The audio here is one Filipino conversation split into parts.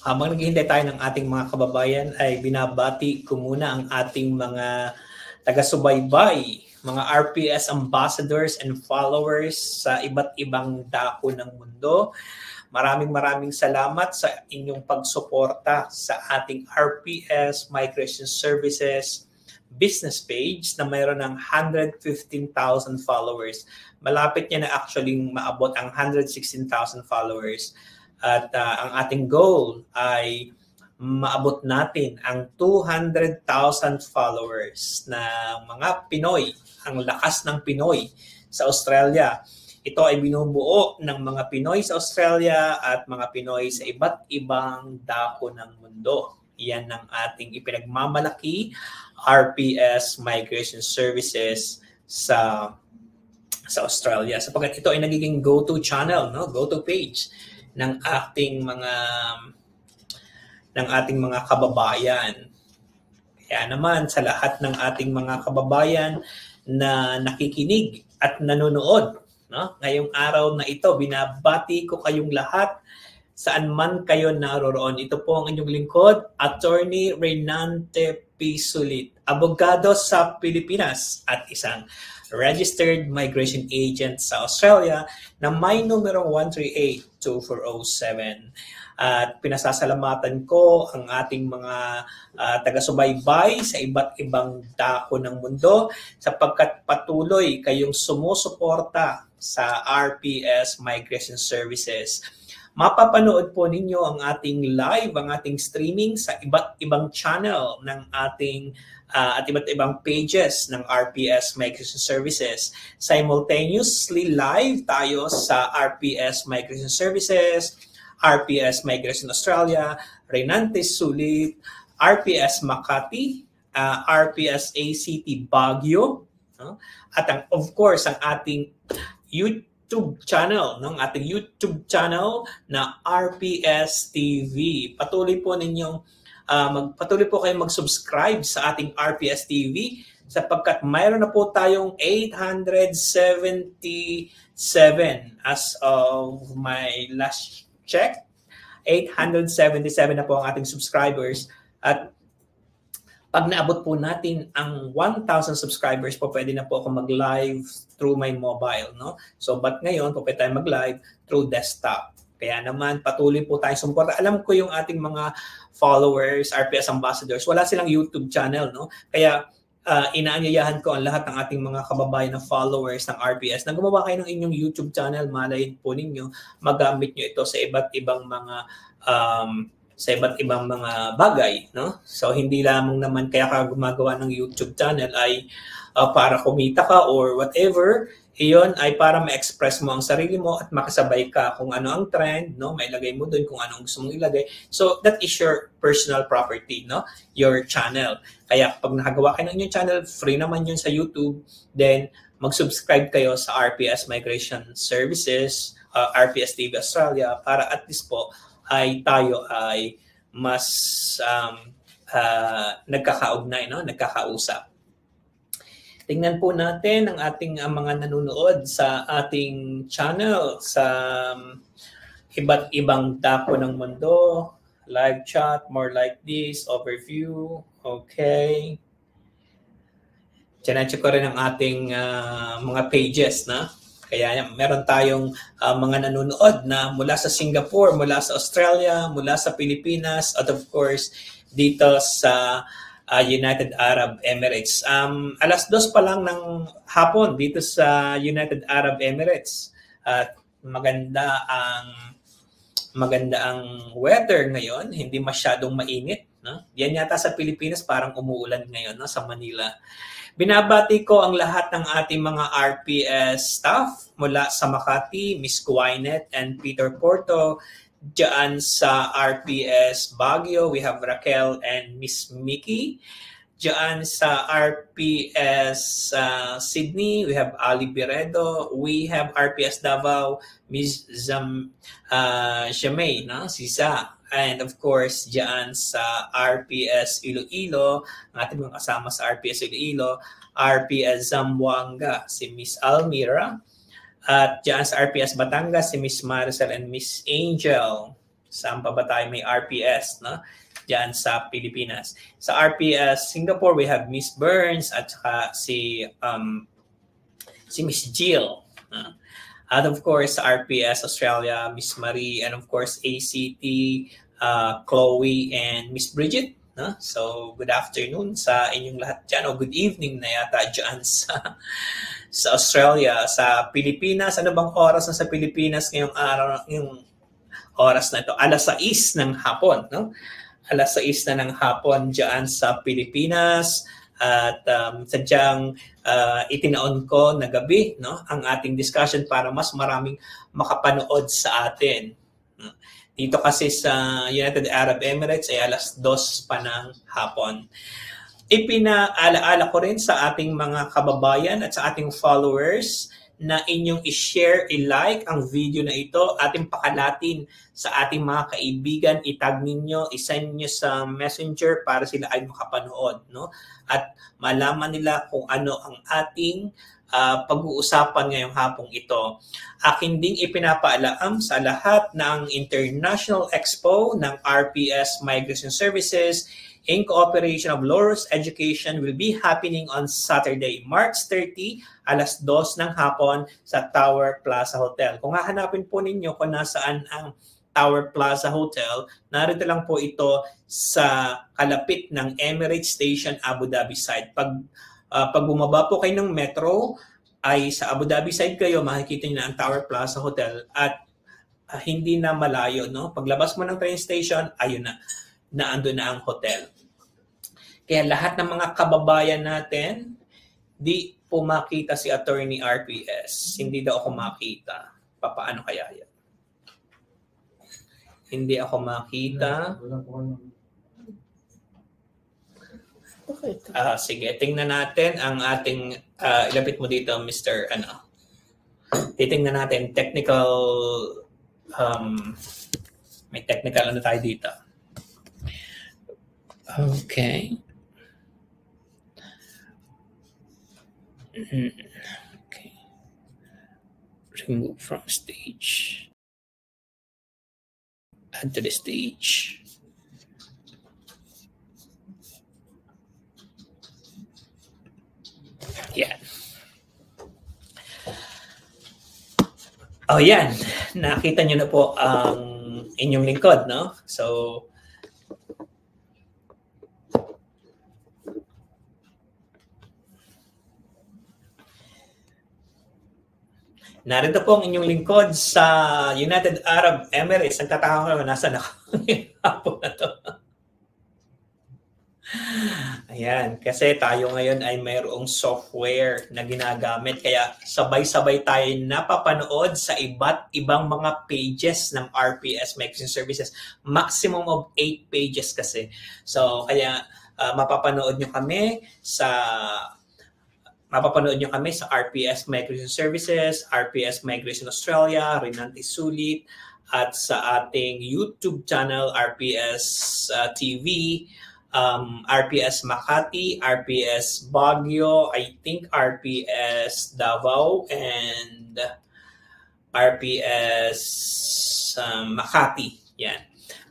Habang naghihintay tayo ng ating mga kababayan ay binabati ko muna ang ating mga taga-subaybay, mga RPS ambassadors and followers sa iba't ibang dako ng mundo. Maraming salamat sa inyong pagsuporta sa ating RPS Migration Services business page na mayroon ng 115,000 followers. Malapit niya na actually maabot ang 116,000 followers. At ang ating goal ay maabot natin ang 200,000 followers na mga Pinoy, ang lakas ng Pinoy sa Australia. Ito ay binubuo ng mga Pinoy sa Australia at mga Pinoy sa iba't ibang dako ng mundo. Yan ang ating ipinagmamalaki, RPS Migration Services sa Australia. Sapagkat ito ay nagiging go-to channel, no? Go-to page ng ating mga kababayan. Kaya naman sa lahat ng ating mga kababayan na nakikinig at nanonood, no? Ngayong araw na ito, binabati ko kayong lahat saan man kayo naroroon. Ito po ang inyong lingkod, Attorney Reynante P. Sulit, abogado sa Pilipinas at isang registered migration agent sa Australia na may numero 138-2407. At pinasasalamatan ko ang ating mga taga-subaybay sa iba't ibang dako ng mundo sapagkat patuloy kayong sumusuporta sa RPS Migration Services. Mapapanood po ninyo ang ating live, ang ating streaming sa iba't ibang channel ng ating at iba't ibang pages ng RPS Migration Services. Simultaneously live tayo sa RPS Migration Services, RPS Migration Australia, Reynante Sulit, RPS Makati, RPS ACT Baguio, at of course ang ating YouTube channel, ng ating YouTube channel na RPS TV. Patuloy po kayong mag-subscribe sa ating RPS TV sapagkat mayroon na po tayong 877 as of my last check. 877 na po ang ating subscribers at pag naabot po natin ang 1,000 subscribers po, pwede na po ako mag-live through my mobile, no? So, but ngayon, po pwede tayo mag-live through desktop. Kaya naman, patuloy po tayong sumuporta. Alam ko yung ating mga followers, RPS ambassadors, wala silang YouTube channel, no? Kaya, inaanyayahan ko ang lahat ng ating mga kababayan na followers ng RPS na gumawa kayo ng inyong YouTube channel. Malay po ninyo, magamit nyo ito sa iba't ibang mga bagay, no? So hindi lamang naman kaya ka gumagawa ng YouTube channel ay para kumita ka or whatever. Iyon ay para ma-express mo ang sarili mo at makasabay ka kung ano ang trend, no? Mailagay mo doon kung anong gusto mong ilagay. So that is your personal property, no? Your channel. Kaya pag nakagawa kayo ng inyong channel, free naman yun sa YouTube. Then mag-subscribe kayo sa RPS Migration Services, RPS TV Australia para at least po ay tayo ay mas nagkakaugnay, no? Nagkakausap. Tingnan po natin ang ating mga nanonood sa ating channel sa iba't ibang dako ng mundo. Live chat, more like this, overview. Okay. Chine-check ko rin ang ating mga pages, na. Kaya meron tayong mga nanonood na mula sa Singapore, mula sa Australia, mula sa Pilipinas, at of course, dito sa United Arab Emirates. Alas 2 pa lang ng hapon dito sa United Arab Emirates. At maganda ang weather ngayon, hindi masyadong mainit, no? Yan yata sa Pilipinas parang umuulan ngayon, no, sa Manila. Binabati ko ang lahat ng ating mga RPS staff mula sa Makati, Miss Guainet and Peter Porto. Diyan sa RPS Baguio, we have Raquel and Miss Mickey. Diyan sa RPS Sydney, we have Ali Biredo. We have RPS Davao, Miss Jamay, no? Sisa. And of course, diyan sa RPS Iloilo, ang ating mga kasama sa RPS Iloilo, RPS Zamboanga, si Miss Almira. At diyan sa RPS Batangas, si Miss Maricel and Miss Angel. Saan pa ba tayo may RPS, no? Diyan sa Pilipinas. Sa RPS Singapore, we have Miss Burns at saka si Miss Jill. And of course, sa RPS Australia, Miss Marie, and of course, ACT, Chloe, and Miss Bridget. No? So, good afternoon sa inyong lahat dyan, o good evening na yata dyan sa Australia. Sa Pilipinas, ano bang oras na sa Pilipinas ngayong araw, yung oras na ito? Alas 6 ng hapon, no? Alas 6 na ng hapon dyan sa Pilipinas. At sadyang itinaon ko na gabi, no, ang ating discussion para mas maraming makapanood sa atin. Dito kasi sa United Arab Emirates ay alas 2 pa ng hapon. Ipinaalaala ko rin sa ating mga kababayan at sa ating followers na inyong i-share, i-like ang video na ito, ating pakalatin sa ating mga kaibigan, itag ninyo, isend nyo sa messenger para sila ay makapanood, no? At malaman nila kung ano ang ating pag-uusapan ngayong hapong ito. Akin ding ipinapaalam sa lahat ng International Expo ng RPS Migration Services in cooperation of Loros Education will be happening on Saturday, March 30, alas 2 ng hapon sa Tower Plaza Hotel. Kung hahanapin po ninyo kung nasaan ang Tower Plaza Hotel, narito lang po ito sa kalapit ng Emirates Station Abu Dhabi side. Pag bumaba po kayo ng metro, ay sa Abu Dhabi side kayo, makikita niyo na ang Tower Plaza Hotel at hindi na malayo, no? Paglabas mo ng train station, ayun na, naandun na ang hotel. Kaya lahat ng mga kababayan natin, di po makita si Attorney RPS. Hindi daw ako makita. Paano kaya yan? Hindi ako makita. Sige, tingnan natin ang ating, ilapit mo dito, Mr. Titingnan natin, technical, may technical ano tayo dito. Okay. Okay. Remove from stage. Add to the stage. Yan. Oh, yan. Nakita nyo na po ang inyong lingkod, no? So, narito po ang inyong lingkod sa United Arab Emirates. Nagtataka ko, nasaan ako hapon na to. Ayan, kasi tayo ngayon ay mayroong software na ginagamit. Kaya sabay-sabay tayo napapanood sa iba't ibang mga pages ng RPS Migration Services. Maximum of 8 pages kasi. So, kaya mapapanood nyo kami sa RPS Migration Services, RPS Migration Australia, Renante Sulit, at sa ating YouTube channel, RPS TV, RPS Makati, RPS Baguio, I think RPS Davao, and RPS Makati. Yan.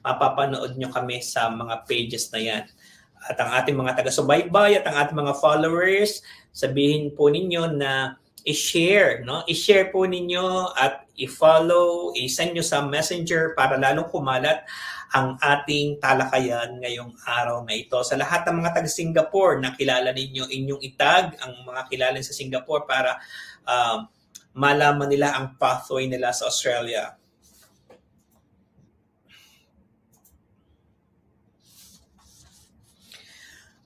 Mapapanood nyo kami sa mga pages na yan. At ang ating mga taga-subaybay at ang ating mga followers, sabihin po ninyo na i-share, no? I-share po ninyo at i-follow, i-send nyo sa messenger para lalong kumalat ang ating talakayan ngayong araw na ito. Sa lahat ng mga taga-Singapore na kilala ninyo, inyong itag ang mga kilala sa Singapore para malaman nila ang pathway nila sa Australia.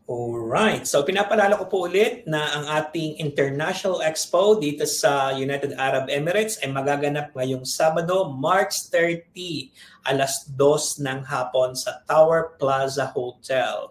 Alright, so pinapalala ko po ulit na ang ating International Expo dito sa United Arab Emirates ay magaganap ngayong Sabado, March 30, alas 2 ng hapon sa Tower Plaza Hotel.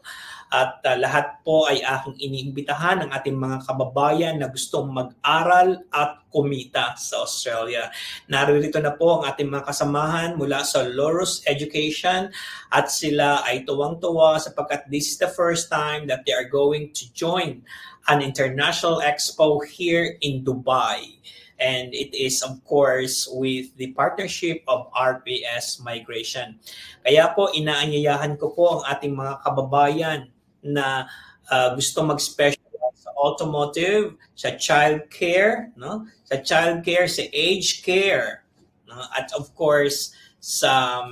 At lahat po ay aking iniimbitahan ng ating mga kababayan na gustong mag-aral at kumita sa Australia. Naririto na po ang ating mga kasamahan mula sa Loros Education at sila ay tuwang-tuwa sapagkat this is the first time that they are going to join an international expo here in Dubai. And it is, of course, with the partnership of RPS Migration. Kaya po, inaanyayahan ko po ang ating mga kababayan na gusto mag-specialize sa automotive, sa child care, no? Sa child care, sa age care, no? At of course, sa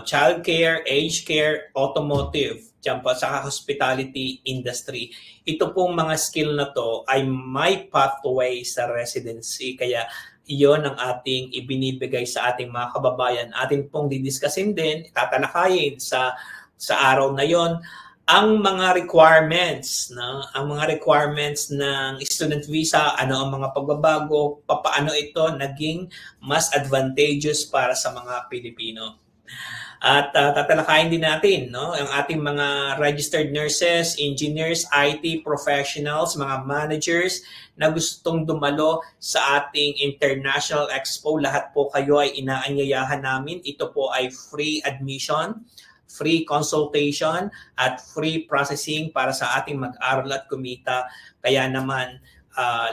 child care, age care, automotive, dyan po sa hospitality industry. Ito pong mga skill na to ay may pathway sa residency. Kaya iyon ang ating ibinibigay sa ating mga kababayan. Atin pong didiscusin din, tatalakayin sa araw na yon ang mga requirements, no? Ang mga requirements ng student visa, ano ang mga pagbabago, paano ito naging mas advantageous para sa mga Pilipino. At tatalakayin din natin, no, ang ating mga registered nurses, engineers, IT professionals, mga managers na gustong dumalo sa ating International Expo. Lahat po kayo ay inaanyayahan namin. Ito po ay free admission, free consultation, at free processing para sa ating mag-aral at kumita. Kaya naman,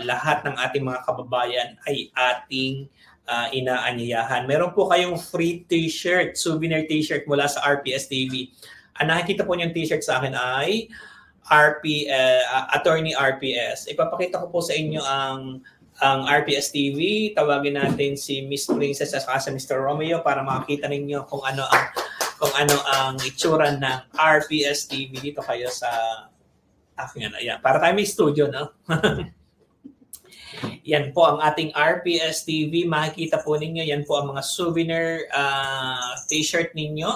lahat ng ating mga kababayan ay ating inaanyayahan. Meron po kayong free t-shirt, souvenir t-shirt mula sa RPS TV. Ang nakikita po niyang t-shirt sa akin ay Attorney RPS. Ipapakita ko po sa inyo ang RPS TV. Tawagin natin si Miss Princess at si Mr. Romeo para makakita ninyo kung ano ang itsura ng RPS TV. Dito kayo sa akin. Ayan. Para tayo may studio, no? Yan po ang ating RPS TV. Makikita po ninyo, yan po ang mga souvenir t-shirt ninyo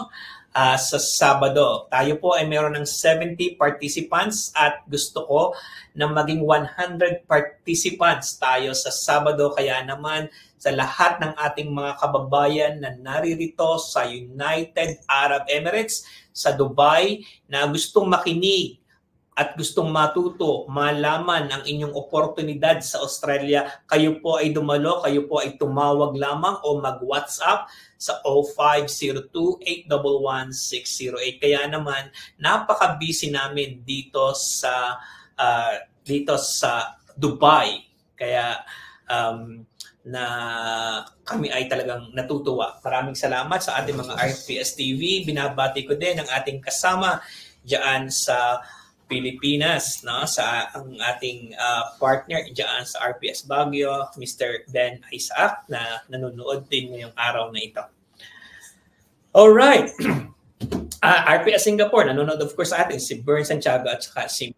sa Sabado. Tayo po ay meron ng 70 participants at gusto ko na maging 100 participants tayo sa Sabado. Kaya naman sa lahat ng ating mga kababayan na naririto sa United Arab Emirates, sa Dubai, na gustong makinig at gustong matuto, malaman ang inyong oportunidad sa Australia, kayo po ay dumalo, kayo po ay tumawag lamang o mag-WhatsApp sa 0502-811-608. Kaya naman, napaka-busy namin dito sa Dubai. Kaya na kami ay talagang natutuwa. Maraming salamat sa ating mga RPS TV. Binabati ko din ang ating kasama diyan sa Pilipinas, no, sa ang ating partner diyan sa RPS Baguio, Mr. Ben Isaac, na nanonood din ngayong araw na ito. All right. RPS Singapore, nanonood of course sa atin si Bern Santiago at saka si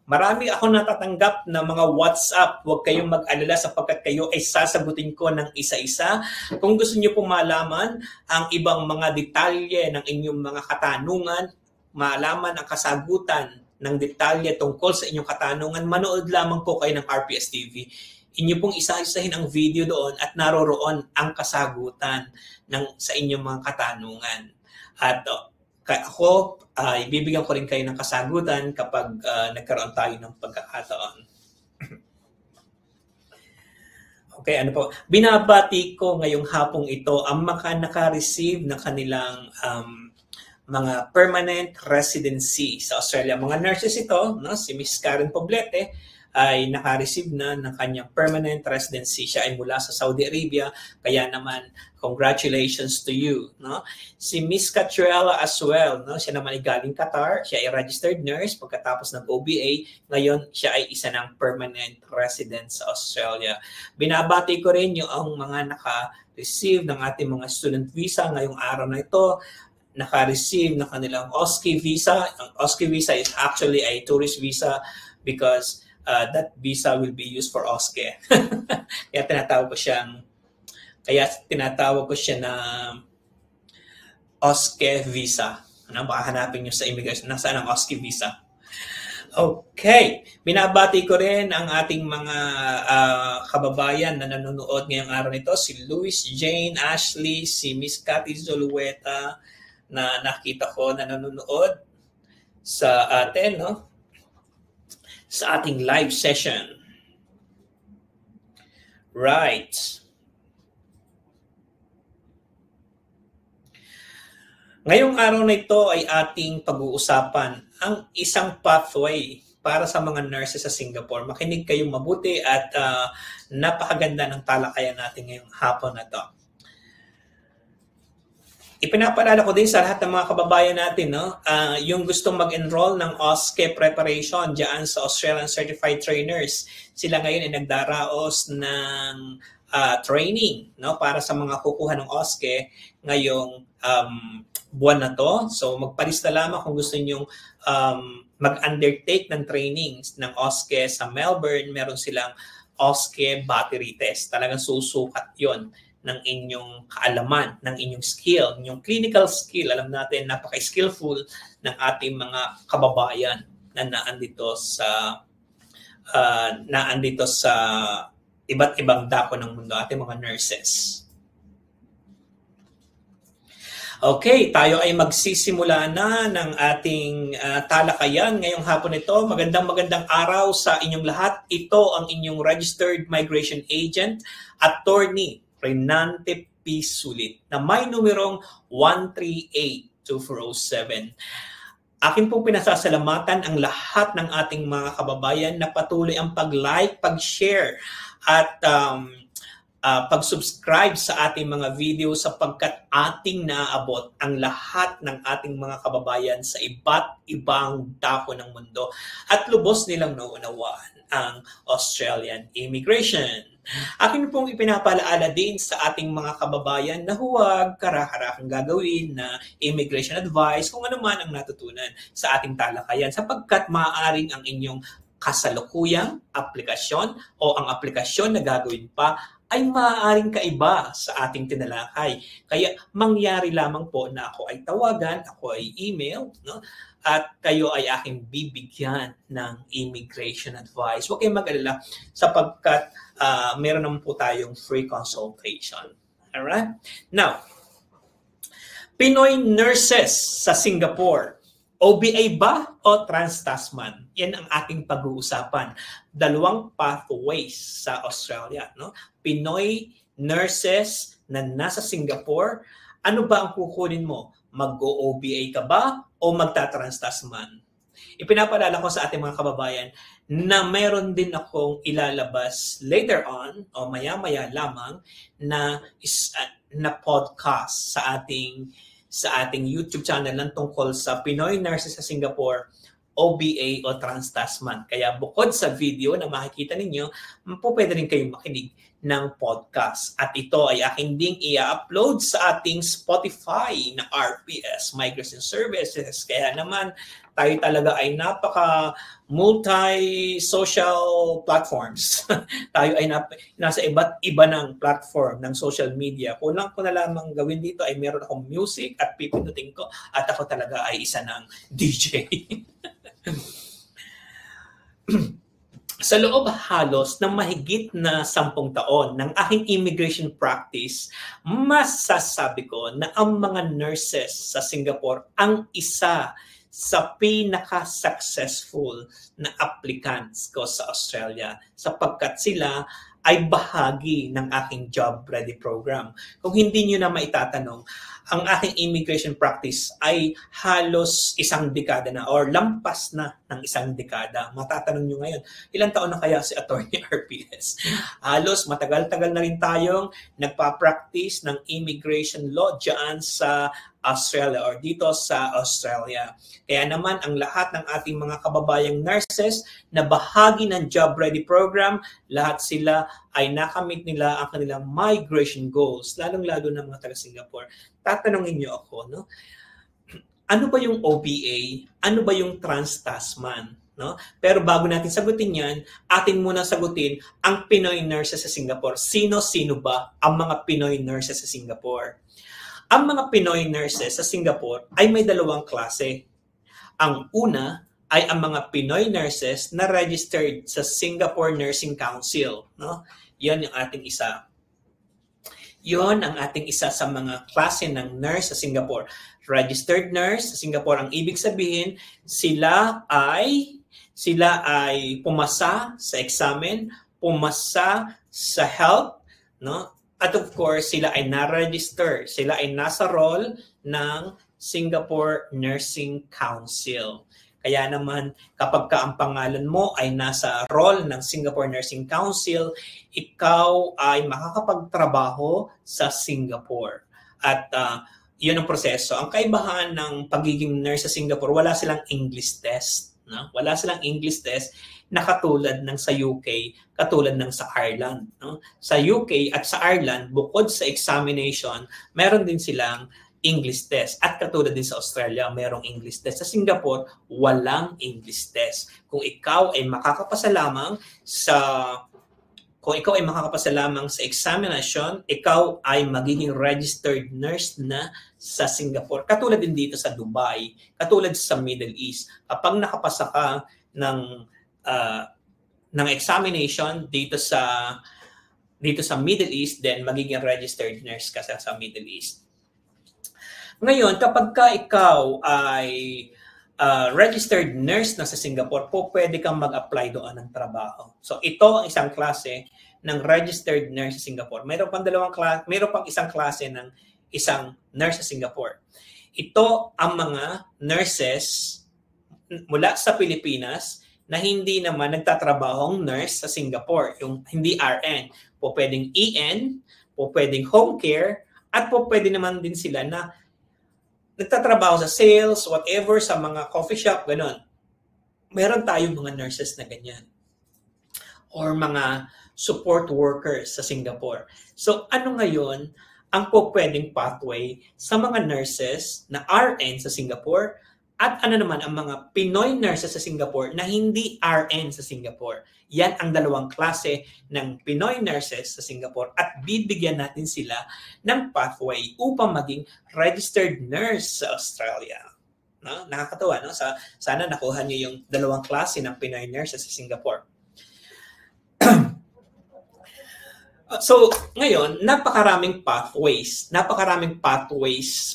marami ako natatanggap na mga WhatsApp. Huwag kayong mag-alala sapagkat kayo ay sasagutin ko ng isa-isa. Kung gusto niyo pong malaman ang ibang mga detalye ng inyong mga katanungan, malaman ang kasagutan ng detalye tungkol sa inyong katanungan, manood lamang po kayo ng RPS TV. Inyo pong isa-isahin ang video doon at naroroon ang kasagutan sa inyong mga katanungan. At ako, ibibigyan ko rin kayo ng kasagutan kapag nagkaroon tayo ng pagkakataon. Okay, ano po? Binabati ko ngayong hapong ito ang mga naka-receive ng kanilang mga permanent residency sa Australia. Mga nurses ito, no? Si Miss Karen Poblete ay naka-receive na ng kanyang permanent residency. Siya ay mula sa Saudi Arabia, kaya naman congratulations to you, no? Si Miss Catruella as well, no? Siya naman ay galing Qatar, siya ay registered nurse pagkatapos ng OBA, ngayon siya ay isa ng permanent resident sa Australia. Binabati ko rin yung mga naka-receive ng ating mga student visa ngayong araw na ito, naka-receive na kanilang OSCE visa. Ang OSCE visa is actually a tourist visa because that visa will be used for OSCE. Kaya tinatawag ko siya na OSCE visa. Ano, baka hanapin nyo sa immigration. Nasaan ang OSCE visa? Okay. Binabati ko rin ang ating mga kababayan na nanonood ngayong araw nito. Si Louis Jane Ashley, si Miss Cathy Zulueta, na nakita ko na nanonood sa atin, no? Sa ating live session. Right. Ngayong araw na ito ay ating pag-uusapan ang isang pathway para sa mga nurses sa Singapore. Makinig kayong mabuti at napakaganda ng talakayan natin ngayong hapon na to. Ipinapaalala ko din sa lahat ng mga kababayan natin, no? Yung gustong mag-enroll ng OSCE preparation diyan sa Australian Certified Trainers. Sila ngayon ay nagdaraos ng training, no, para sa mga kukuha ng OSCE ngayong buwan na to. So magpalista lamang kung gusto niyo mag-undertake ng trainings ng OSCE sa Melbourne. Meron silang OSCE battery test. Talagang susukat 'yon ng inyong kaalaman, ng inyong skill, inyong clinical skill. Alam natin, napaka-skillful ng ating mga kababayan na naandito sa iba't ibang dako ng mundo, ating mga nurses. Okay, tayo ay magsisimula na ng ating talakayan ngayong hapon ito. Magandang araw sa inyong lahat. Ito ang inyong registered migration agent, Attorney Renante P. Sulit, na may numerong 1382407. Akin pong pinasasalamatan ang lahat ng ating mga kababayan na patuloy ang pag-like, pag-share at pag-subscribe sa ating mga video sapagkat ating naaabot ang lahat ng ating mga kababayan sa iba't ibang dako ng mundo at lubos nilang naunawaan ang Australian immigration. Akin pong ipinapalaala din sa ating mga kababayan na huwag karaharakang gagawin na immigration advice kung ano man ang natutunan sa ating talakayan sapagkat maaaring ang inyong kasalukuyang aplikasyon o ang aplikasyon na gagawin pa ay maaaring kaiba sa ating tinalakay. Kaya mangyari lamang po na ako ay tawagan, ako ay email, no? At kayo ay aking bibigyan ng immigration advice. Huwag kayong mag-alala sapagkat meron naman po tayong free consultation. Alright? Now, Pinoy nurses sa Singapore. OBA ba o Trans-Tasman? Yan ang ating pag-uusapan. Dalawang pathways sa Australia, no? Pinoy nurses na nasa Singapore, ano ba ang kukunin mo? Mag-OBA ka ba o magta-Trans-Tasman? Ipinapaalala ko sa ating mga kababayan na meron din akong ilalabas later on o maya-maya lamang na podcast sa ating YouTube channel ng tungkol sa Pinoy nurses sa Singapore, OBA o Trans-Tasman. Kaya bukod sa video na makikita ninyo, pwede rin kayong makinig ng podcast. At ito ay aking ding i-upload sa ating Spotify na RPS Migration Services. Kaya naman, tayo talaga ay napaka multi-social platforms. Tayo ay nasa iba't iba ng platform ng social media. Kulang ko na lamang gawin dito ay meron akong music at pipindutin ko at ako talaga ay isa ng DJ. Sa loob halos ng mahigit na 10 taon ng aking immigration practice, masasabi ko na ang mga nurses sa Singapore ang isa sa pinaka-successful na applicants ko sa Australia sapagkat sila ay bahagi ng aking job ready program. Kung hindi nyo na maitatanong, ang aking immigration practice ay halos 1 dekada na or lampas na ng 1 dekada. Matatanong nyo ngayon, ilang taon na kaya si Attorney RPS? Halos matagal-tagal na rin tayong nagpa-practice ng immigration law dyan sa Australia or dito sa Australia. Kaya naman ang lahat ng ating mga kababayang nurses na bahagi ng Job Ready program, lahat sila ay nakamit nila ang kanilang migration goals, lalong-lalo ng mga taga-Singapore. Tatanungin niyo ako, no? Ano ba yung OBA? Ano ba yung Trans-Tasman? No? Pero bago natin sagutin yan, atin muna sagutin ang Pinoy nurses sa Singapore. Sino-sino ba ang mga Pinoy nurses sa Singapore? Ang mga Pinoy nurses sa Singapore ay may 2 klase. Ang una ay ang mga Pinoy nurses na registered sa Singapore Nursing Council. No? Yan yung ating isa. Yon ang ating isa sa mga klase ng nurse sa Singapore. Registered nurse sa Singapore, ang ibig sabihin, sila ay pumasa sa examen, pumasa sa health, no? At of course, sila ay na-register, sila ay nasa role ng Singapore Nursing Council. Kaya naman kapag ka ang pangalan mo ay nasa role ng Singapore Nursing Council, ikaw ay makakapagtrabaho sa Singapore. At yun ang proseso. Ang kaibahan ng pagiging nurse sa Singapore, wala silang English test. No? Wala silang English test na katulad ng sa UK, katulad ng sa Ireland. No? Sa UK at sa Ireland, bukod sa examination, meron din silang English test. At katulad din sa Australia, merong English test. Sa Singapore, walang English test. Kung ikaw ay makakapasa lamang sa examination, ikaw ay magiging registered nurse na sa Singapore. Katulad din dito sa Dubai, katulad sa Middle East. Kapag nakapasa ka ng examination dito sa Middle East, then magiging registered nurse ka sa Middle East. Ngayon, kapag ka ikaw ay registered nurse na sa Singapore, pwede kang mag-apply doon ng trabaho. So ito ang isang klase ng registered nurse sa Singapore. Mayroon pang isang klase ng isang nurse sa Singapore. Ito ang mga nurses mula sa Pilipinas na hindi naman nagtatrabahong nurse sa Singapore, yung hindi RN. Pwedeng EN, pwedeng home care, at pwede naman din sila na nagtatrabaho sa sales, whatever, sa mga coffee shop, gano'n. Meron tayong mga nurses na ganyan. Or mga support workers sa Singapore. So, ano ngayon ang pwedeng pathway sa mga nurses na RN sa Singapore at ano naman ang mga Pinoy nurses sa Singapore na hindi RN sa Singapore? Yan ang dalawang klase ng Pinoy nurses sa Singapore at bibigyan natin sila ng pathway upang maging registered nurse sa Australia. No? Nakakatawa, no? Sana nakuha niyo yung dalawang klase ng Pinoy nurses sa Singapore. So, ngayon, napakaraming pathways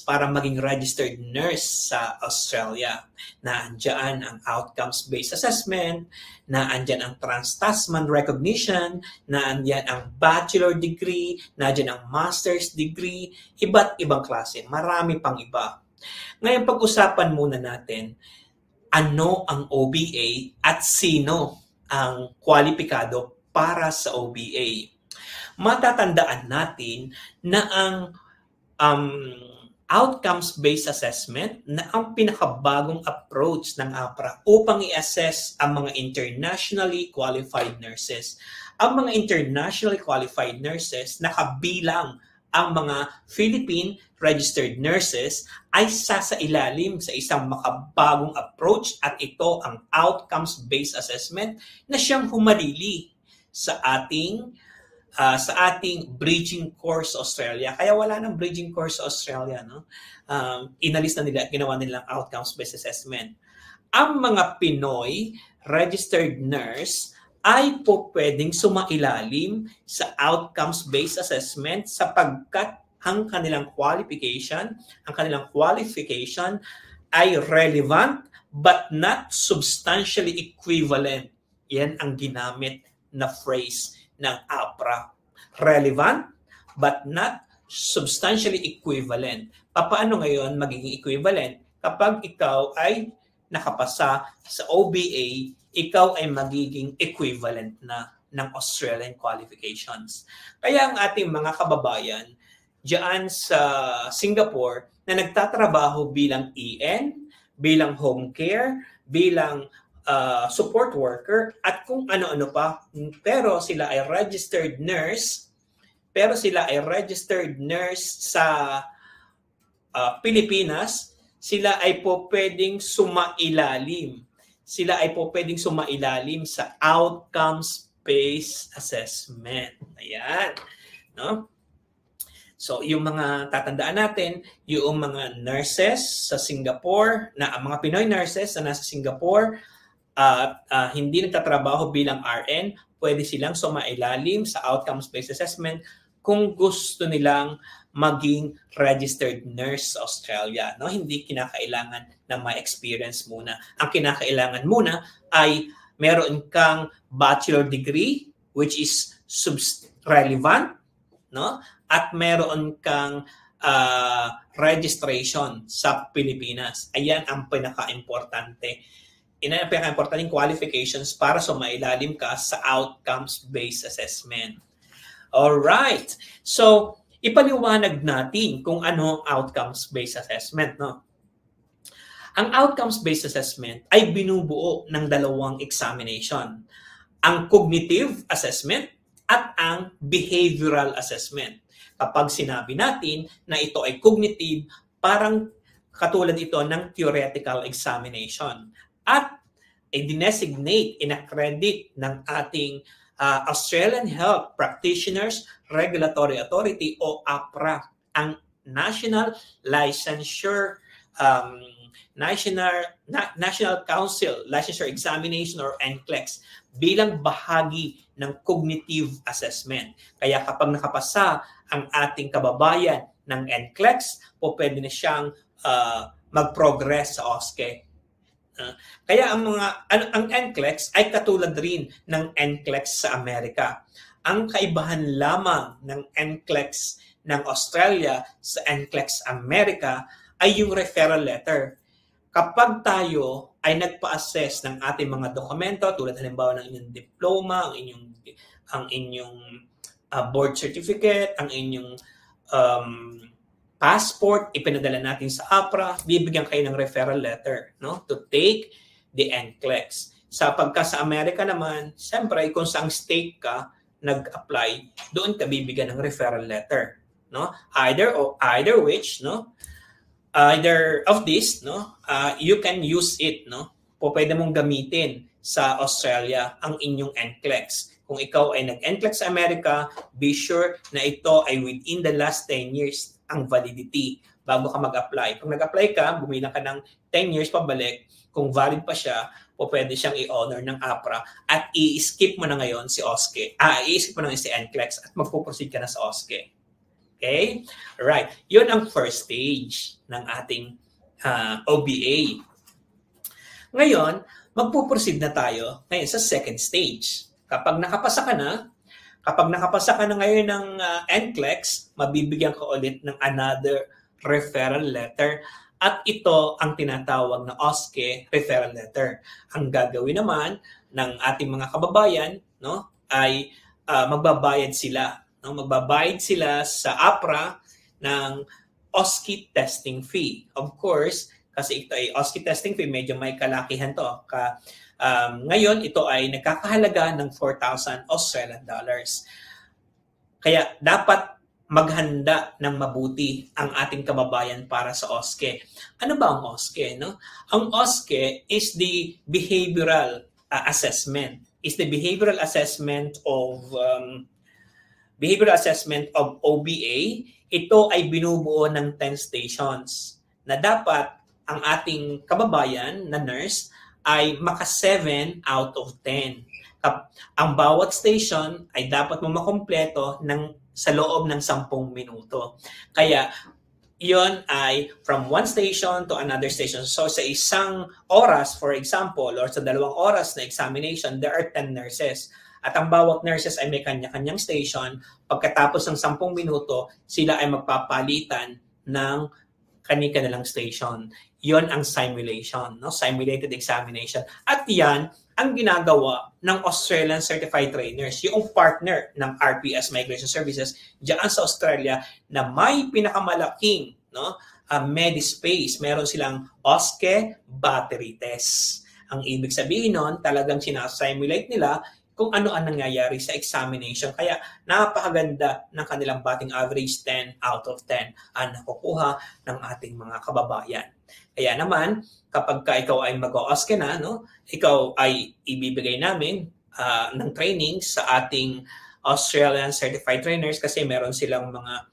para maging registered nurse sa Australia. Naandyan ang outcomes-based assessment, naandyan ang Trans-Tasman recognition, naandyan ang bachelor degree, naandyan ang master's degree, iba't ibang klase, marami pang iba. Ngayon, pag-usapan muna natin, ano ang OBA at sino ang kwalipikado para sa OBA. Matatandaan natin na ang outcomes-based assessment na ang pinakabagong approach ng APRA upang i-assess ang mga internationally qualified nurses. Ang mga internationally qualified nurses nakabilang ang mga Philippine registered nurses ay sasailalim sa isang makabagong approach at ito ang outcomes-based assessment na siyang humalili sa ating bridging course Australia. Kaya wala nang bridging course Australia, no? Inalis na nila at ginawa nilang outcomes-based assessment. Ang mga Pinoy registered nurse ay pwedeng sumailalim sa outcomes-based assessment sapagkat ang kanilang qualification ay relevant but not substantially equivalent. Yan ang ginamit na phrase ng APRA. Relevant but not substantially equivalent. Paano ngayon magiging equivalent? Kapag ikaw ay nakapasa sa OBA, ikaw ay magiging equivalent na ng Australian qualifications. Kaya ang ating mga kababayan diyan sa Singapore na nagtatrabaho bilang EN, bilang home care, bilang support worker at kung ano-ano pa, pero sila ay registered nurse sa Pilipinas, sila ay pwedeng sumailalim sa outcomes-based assessment. Ayan, no? So, yung mga tatandaan natin, yung mga nurses sa Singapore, ang mga Pinoy nurses na nasa Singapore, hindi nagtatrabaho bilang RN, pwede silang sumailalim sa outcomes-based assessment kung gusto nilang maging registered nurse sa Australia. No? Hindi kinakailangan na may experience muna. Ang kinakailangan muna ay meron kang bachelor degree, which is relevant, no? At meron kang registration sa Pilipinas. Ayan ang pinaka-importante. pinaka-importanting qualifications para sumailalim ka sa outcomes-based assessment. Alright. So, ipaliwanag natin kung ano ang outcomes-based assessment, no? Ang outcomes-based assessment ay binubuo ng dalawang examination. Ang cognitive assessment at ang behavioral assessment. Kapag sinabi natin na ito ay cognitive, parang katulad ito ng theoretical examination. At i-designate, in-accredit ng ating Australian Health Practitioners Regulatory Authority o APRA, ang National National Council Licensure Examination or NCLEX bilang bahagi ng cognitive assessment. Kaya kapag nakapasa ang ating kababayan ng NCLEX, pwede na siyang mag-progress sa OSCE. Kaya ang NCLEX ay katulad rin ng NCLEX sa Amerika. Ang kaibahan lamang ng NCLEX ng Australia sa NCLEX Amerika ay yung referral letter. Kapag tayo ay nagpa-assess ng ating mga dokumento, tulad halimbawa ng inyong diploma, ang inyong board certificate, ang inyong passport, ipinadala natin sa APRA, bibigyan kayo ng referral letter, no, to take the NCLEX. Sa Amerika naman, siyempre kung saang state ka nag-apply, doon ka bibigyan ng referral letter, no? Either of this, no, you can use it, no? Pwede mong gamitin sa Australia ang inyong NCLEX. Kung ikaw ay nag-NCLEX sa Amerika, be sure na ito ay within the last 10 years ang validity bago ka mag-apply. Kung nag-apply ka, bumilang ka ng 10 years pabalik, kung valid pa siya, pwede siyang i-honor ng APRA at i-skip mo na ngayon si OSCE. I-skip mo na ngayon si NCLEX at magpo-proceed ka na sa OSCE. Okay? Alright. Yun ang first stage ng ating OBA. Ngayon, magpo-proceed na tayo ngayon sa second stage. Kapag nakapasa ka na ngayon ng NCLEX, mabibigyan ka ulit ng another referral letter. At ito ang tinatawag na OSCE referral letter. Ang gagawin naman ng ating mga kababayan, no, ay magbabayad sila. No? Magbabayad sila sa APRA ng OSCE testing fee. Of course, kasi ito ay OSCE testing fee, medyo may kalakihan to. Ngayon, ito ay nagkakahalaga ng 4,000 Australian dollars. Kaya dapat maghanda ng mabuti ang ating kababayan para sa OSCE. Ano ba ang OSCE? No? Ang OSCE is the behavioral assessment. Is the behavioral assessment of OBA. Ito ay binubuo ng 10 stations na dapat ang ating kababayan na nurse ay maka 7 out of 10. Ang bawat station ay dapat mo makompleto sa loob ng 10 minuto. Kaya yon ay from one station to another station. So sa isang oras, for example, or sa 2 oras na examination, there are 10 nurses. At ang bawat nurses ay may kanya-kanyang station. Pagkatapos ng 10 minuto, sila ay magpapalitan ng kani-kanilang station. Yon ang simulation, no? Simulated examination. At yan ang ginagawa ng Australian Certified Trainers, yung partner ng RPS Migration Services diyan sa Australia na may pinakamalaking, no, MediSpace. Meron silang OSCE battery test. Ang ibig sabihin nun, talagang sinasimulate nila kung ano ang nangyayari sa examination. Kaya napakaganda ng kanilang batting average, 10 out of 10 ang nakukuha ng ating mga kababayan. Kaya naman, kapag ikaw ay mag-OSCE na, no, ikaw ay ibibigay namin ng training sa ating Australian Certified Trainers kasi meron silang mga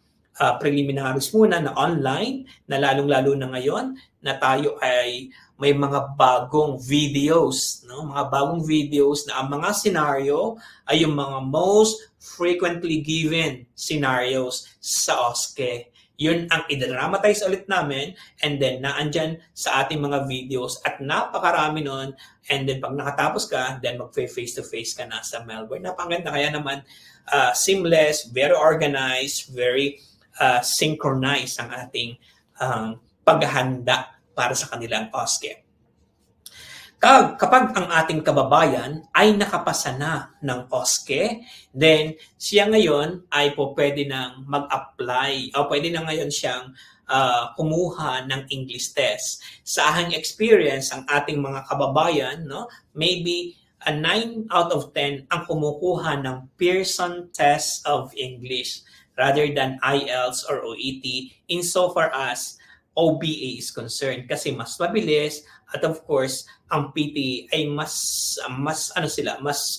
preliminaries muna na online, na lalong-lalo na ngayon na tayo ay may mga bagong videos, no? Mga bagong videos na ang mga scenario ay yung mga most frequently given scenarios sa OSCE. Yun ang i-dramatize ulit namin and then naandyan sa ating mga videos at napakarami nun, and then pag nakatapos ka, then mag-face-to-face ka na sa Melbourne. Napakaganda, kaya naman seamless, very organized, very synchronized ang ating paghahanda para sa kanilang OSCE. kapag ang ating kababayan ay nakapasa na ng OSCE, then siya ngayon ay po pwede nang mag-apply o pwede na ngayon siyang kumuha ng English test. Sa aking experience, ang ating mga kababayan, no, maybe a 9 out of 10 ang kumukuha ng Pearson Test of English rather than IELTS or OET insofar as OBA is concerned kasi mas mabilis at of course ang PT ay mas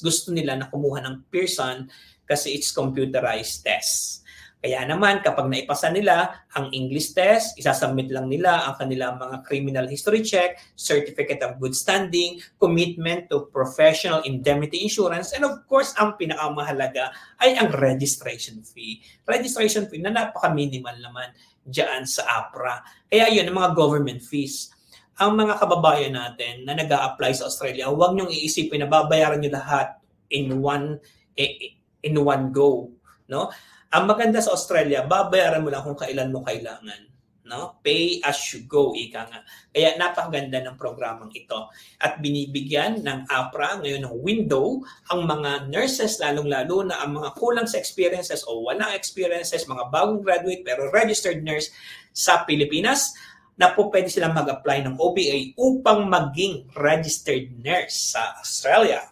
gusto nila na kumuha ng Pearson kasi it's computerized test. Kaya naman kapag naipasa nila ang English test, isasubmit lang nila ang kanilang mga criminal history check, certificate of good standing, commitment to professional indemnity insurance, and of course ang pinakamahalaga ay ang registration fee. Registration fee na napaka-minimal naman diyan sa APRA. Kaya yun ang mga government fees. Ang mga kababayan natin na nag-a-apply sa Australia, huwag niyong iisipin na babayaran niyo lahat in one go, no? Ang maganda sa Australia, babayaran mo lang kung kailan mo kailangan, no? Pay as you go, ika nga. Kaya napakaganda ng programang ito. At binibigyan ng APRA ngayon ng window ang mga nurses, lalong-lalo na ang mga kulang sa experiences o walang experiences, mga bagong graduate pero registered nurse sa Pilipinas, na po pwede silang mag-apply ng OBA upang maging registered nurse sa Australia.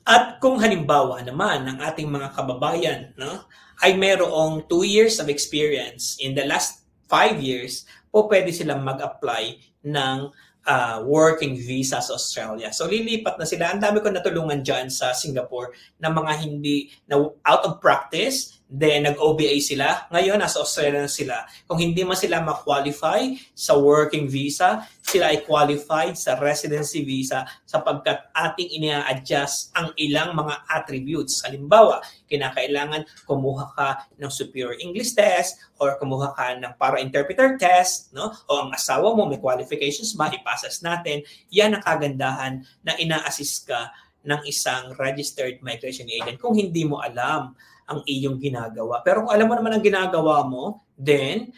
At kung halimbawa naman ng ating mga kababayan, no, ay mayroong 2 years of experience, in the last 5 years, po pwede silang mag-apply ng working visa sa Australia. So lilipat na sila. Ang dami ko natulungan dyan sa Singapore na mga hindi na out of practice, then nag-OBA sila. Ngayon, nasa Australia na sila. Kung hindi man sila ma-qualify sa working visa, sila ay qualified sa residency visa sapagkat ating ina-adjust ang ilang mga attributes. Halimbawa, kinakailangan kumuha ka ng superior English test or kumuha ka ng para-interpreter test, no? O ang asawa mo may qualifications ba, ipasas natin. Yan ang kagandahan na ina-assist ka ng isang registered migration agent kung hindi mo alam ang iyong ginagawa. Pero kung alam mo naman ang ginagawa mo, then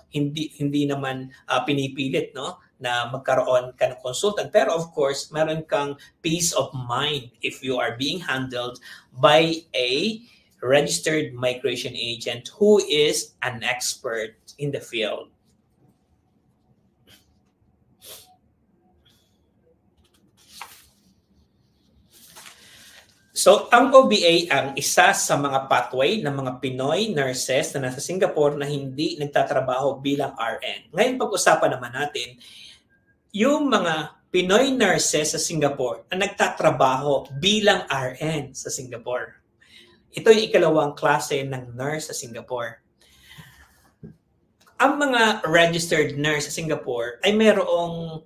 hindi naman pinipilit, no, na magkaroon ka ng consultant. Pero of course, meron kang peace of mind if you are being handled by a registered migration agent who is an expert in the field. So, ang OBA ang isa sa mga pathway ng mga Pinoy nurses na nasa Singapore na hindi nagtatrabaho bilang RN. Ngayon, pag-usapan naman natin, yung mga Pinoy nurses sa Singapore na nagtatrabaho bilang RN sa Singapore. Ito yung ikalawang klase ng nurse sa Singapore. Ang mga registered nurse sa Singapore ay merong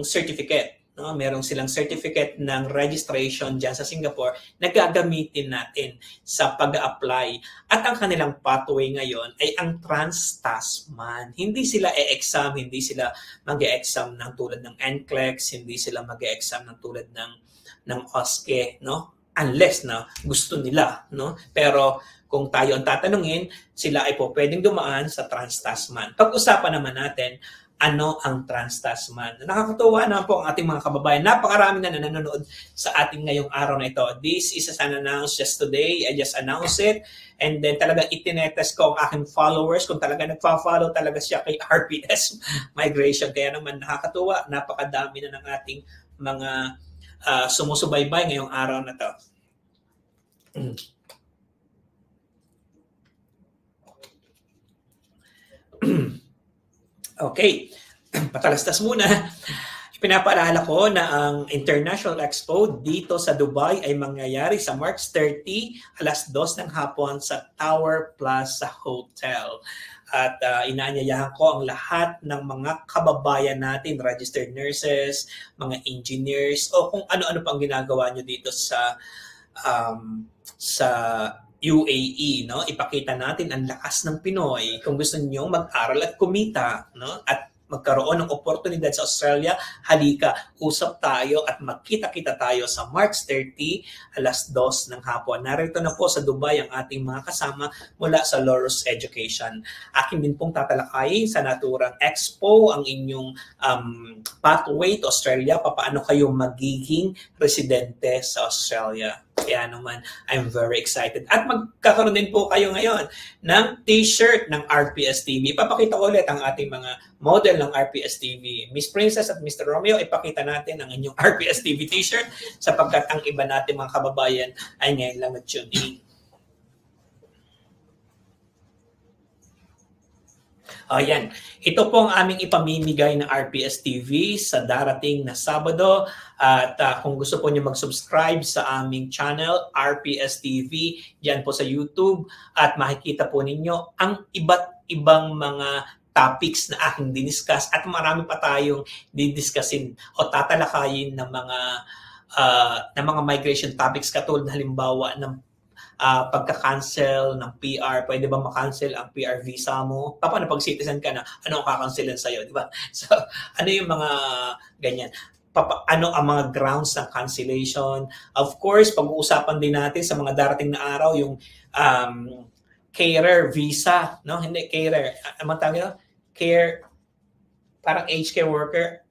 certificate. No, meron silang certificate ng registration dyan sa Singapore na gagamitin natin sa pag-apply. At ang kanilang pathway ngayon ay ang Trans-Tasman. Hindi sila e-exam, hindi sila mag-e-exam ng tulad ng NCLEX, hindi sila mag-e-exam ng tulad ng OSCE, no? Unless na gusto nila, no? Pero kung tayo ang tatanungin, sila ay po pwedeng dumaan sa Trans-Tasman. Pag-usapan naman natin, ano ang Trans-Tasman? Nakakatuwa naman po ang ating mga kababayan. Napakarami na nanonood sa ating ngayong araw na ito. This is an announcement just today. I just announced it. And then talaga itinetest ko ang aking followers kung talaga nagpa-follow talaga siya kay RPS Migration. Kaya naman nakakatuwa. Napakadami na ng ating mga sumusubaybay ngayong araw na to. Okay, patalastas muna. Pinapaalala ko na ang International Expo dito sa Dubai ay mangyayari sa March 30, alas 2 ng hapon sa Tower Plaza Hotel. At inaanyayahan ko ang lahat ng mga kababayan natin, registered nurses, mga engineers, o kung ano-ano pang ginagawa nyo dito sa UAE, no? Ipakita natin ang lakas ng Pinoy kung gusto niyo mag-aral at kumita, no? At magkaroon ng oportunidad sa Australia, halika, usap tayo at magkita-kita tayo sa March 30, alas 2 ng hapon. Narito na po sa Dubai ang ating mga kasama mula sa Loros Education. Akin din pong tatalakayin sa naturang expo ang inyong pathway to Australia, paano kayo magiging residente sa Australia. Kaya naman, I'm very excited. At magkakaroon din po kayo ngayon ng t-shirt ng RPS TV. Ipapakita ko ulit ang ating mga model ng RPS TV. Miss Princess at Mr. Romeo, ipakita natin ang inyong RPS TV t-shirt sapagkat ang iba natin mga kababayan ay ngayon lang nag-tune in. Ayan. Ito po ang aming ipamimigay na RPS TV sa darating na Sabado. At kung gusto po niyo mag-subscribe sa aming channel, RPS TV, diyan po sa YouTube. At makikita po ninyo ang iba't ibang mga topics na aking diniscuss. At marami pa tayong didiscusin o tatalakayin ng mga migration topics katulad na halimbawa ng pagka-cancel ng PR, pwede ba ma-cancel ang PR visa mo? Paano pag citizen ka na, ano ang kakancelin sa'yo, di ba? So, ano yung mga ganyan? Ano ang mga grounds ng cancellation? Of course, pag-uusapan din natin sa mga darating na araw, yung carer visa, no? Hindi, carer. Ano tawag nyo? Care, parang aged care worker,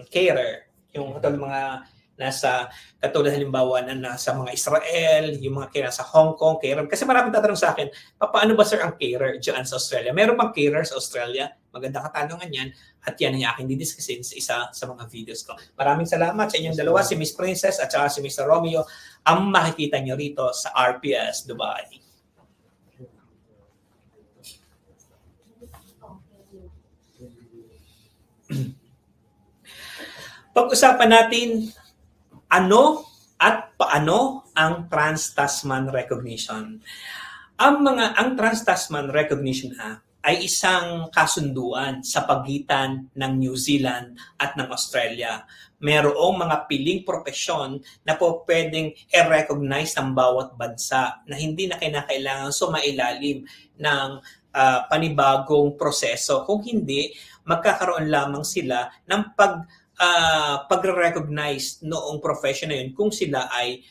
carer. Yung mga nasa katulad halimbawa na nasa mga Israel, yung mga carer sa Hong Kong, carer. Kasi maraming tatanong sa akin, paano ba sir ang carer dyan sa Australia? Meron bang carer sa Australia? Magandang katanungan yan at yan ang aking didiscusin sa isa sa mga videos ko. Maraming salamat sa inyong dalawa, si Miss Princess at saka si Mr. Romeo, ang makikita nyo rito sa RPS Dubai. Pag-usapan natin ano at paano ang Trans-Tasman Recognition. Ang Trans-Tasman Recognition Act ay isang kasunduan sa pagitan ng New Zealand at ng Australia. Merong mga piling propesyon na po pwedeng i-recognize ng bawat bansa na hindi na kinakailangan sumailalim ng panibagong proseso. Kung hindi, magkakaroon lamang sila ng pag-recognize noong profession na yun kung sila ay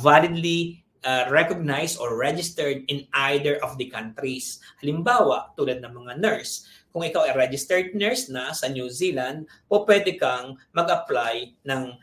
validly recognized or registered in either of the countries. Halimbawa, tulad ng mga nurse. Kung ikaw ay registered nurse na sa New Zealand, po pwede kang mag-apply ng